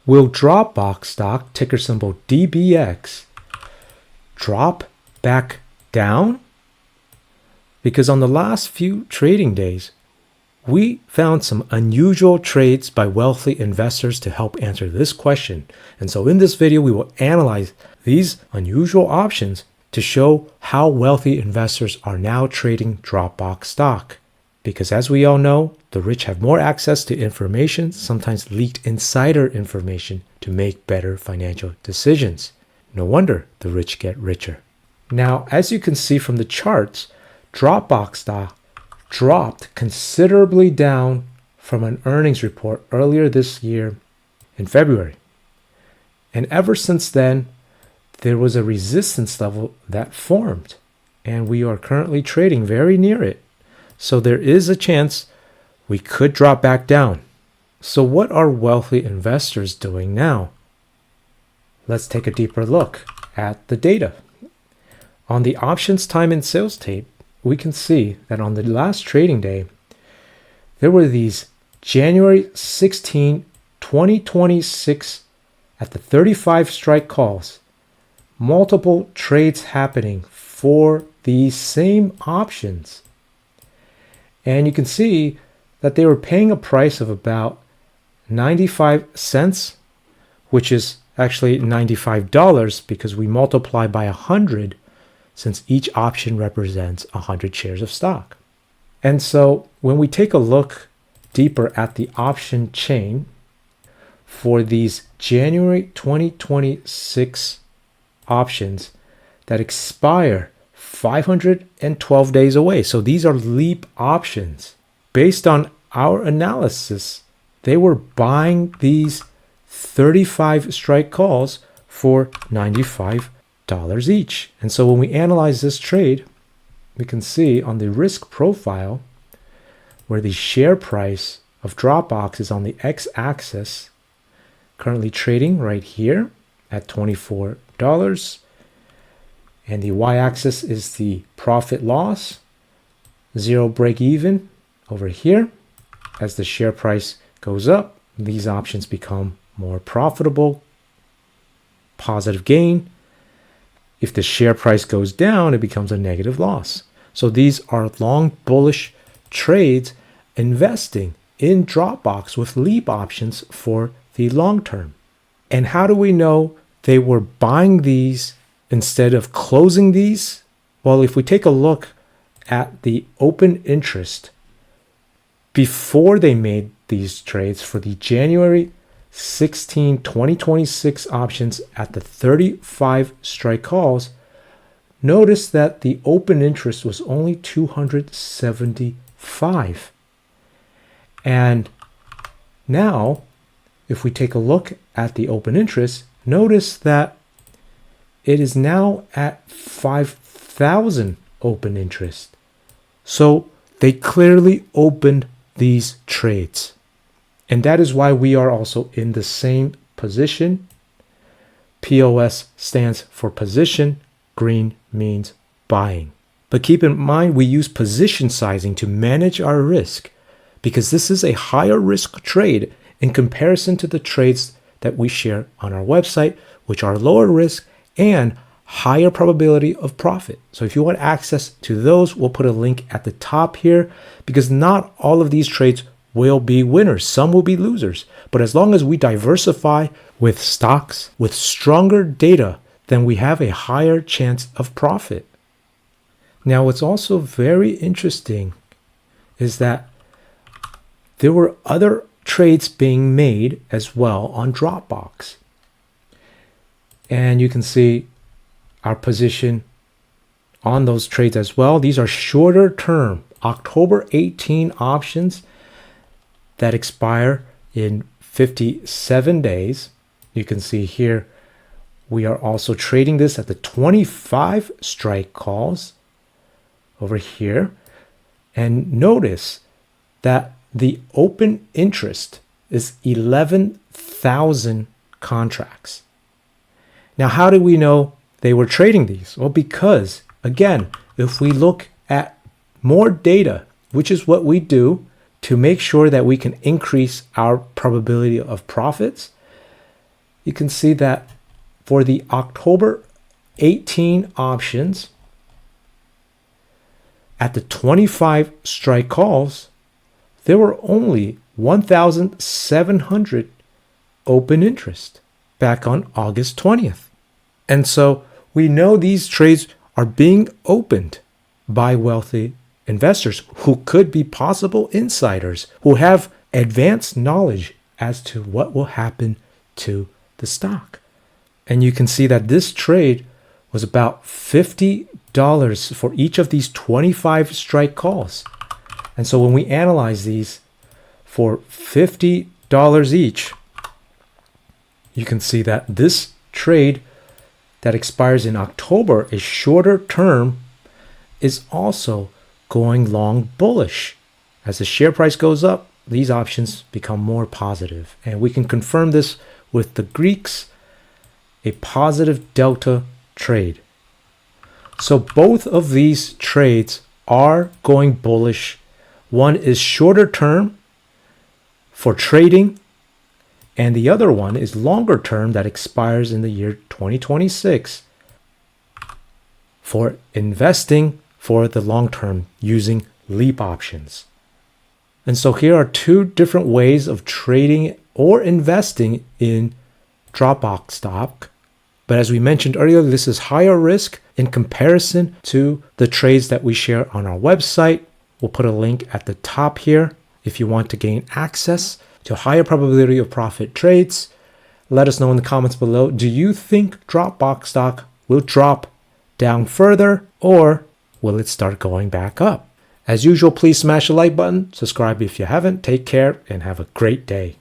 Will Dropbox stock, ticker symbol DBX, drop back down? Because on the last few trading days, we found some unusual trades by wealthy investors to help answer this question. And so in this video, we will analyze these unusual options to show how wealthy investors are now trading Dropbox stock. Because as we all know, the rich have more access to information, sometimes leaked insider information, to make better financial decisions. No wonder the rich get richer. Now, as you can see from the charts, Dropbox stock dropped considerably down from an earnings report earlier this year in February. And ever since then, there was a resistance level that formed, and we are currently trading very near it. So there is a chance we could drop back down. So what are wealthy investors doing now? Let's take a deeper look at the data. On the options time and sales tape, we can see that on the last trading day, there were these January 16, 2026 at the 35 strike calls, multiple trades happening for these same options. And you can see that they were paying a price of about 95 cents, which is actually $95 because we multiply by 100 since each option represents 100 shares of stock. And so when we take a look deeper at the option chain for these January 2026 options that expire 512 days away. So these are leap options. Based on our analysis, they were buying these 35 strike calls for $95 each. And so when we analyze this trade, we can see on the risk profile where the share price of Dropbox is on the x-axis, currently trading right here at $24. And the y-axis is the profit loss, zero break even over here. As the share price goes up, these options become more profitable, positive gain. If the share price goes down, it becomes a negative loss. So these are long bullish trades investing in Dropbox with leap options for the long term. And how do we know they were buying these instead of closing these? Well, if we take a look at the open interest before they made these trades for the January 16, 2026 options at the 35 strike calls, notice that the open interest was only 275. And now, if we take a look at the open interest, notice that it is now at 5,000 open interest. So they clearly opened these trades. And that is why we are also in the same position. POS stands for position. Green means buying. But keep in mind, we use position sizing to manage our risk because this is a higher risk trade in comparison to the trades that we share on our website, which are lower risk and higher probability of profit. So if you want access to those, we'll put a link at the top here because not all of these trades will be winners. Some will be losers. But as long as we diversify with stocks with stronger data, then we have a higher chance of profit. Now, what's also very interesting is that there were other trades being made as well on Dropbox. And you can see our position on those trades as well. These are shorter term, October 18 options that expire in 57 days. You can see here, we are also trading this at the 25 strike calls over here. And notice that the open interest is 11,000 contracts. Now, how do we know they were trading these? Well, because again, if we look at more data, which is what we do to make sure that we can increase our probability of profits, you can see that for the October 18 options, at the 25 strike calls, there were only 1,700 open interest back on August 20th. And so we know these trades are being opened by wealthy investors who could be possible insiders who have advanced knowledge as to what will happen to the stock. And you can see that this trade was about $50 for each of these 25 strike calls. And so when we analyze these for $50 each, you can see that this trade that expires in October, a shorter term, is also going long bullish. As the share price goes up, these options become more positive. And we can confirm this with the Greeks, a positive delta trade. So both of these trades are going bullish. One is shorter term for trading, and the other one is longer term that expires in the year 2026 for investing for the long term using leap options. And so here are two different ways of trading or investing in Dropbox stock. But as we mentioned earlier, this is higher risk in comparison to the trades that we share on our website. We'll put a link at the top here if you want to gain access to higher probability of profit trades. Let us know in the comments below. Do you think Dropbox stock will drop down further, or will it start going back up? As usual, please smash the like button, subscribe if you haven't. Take care and have a great day.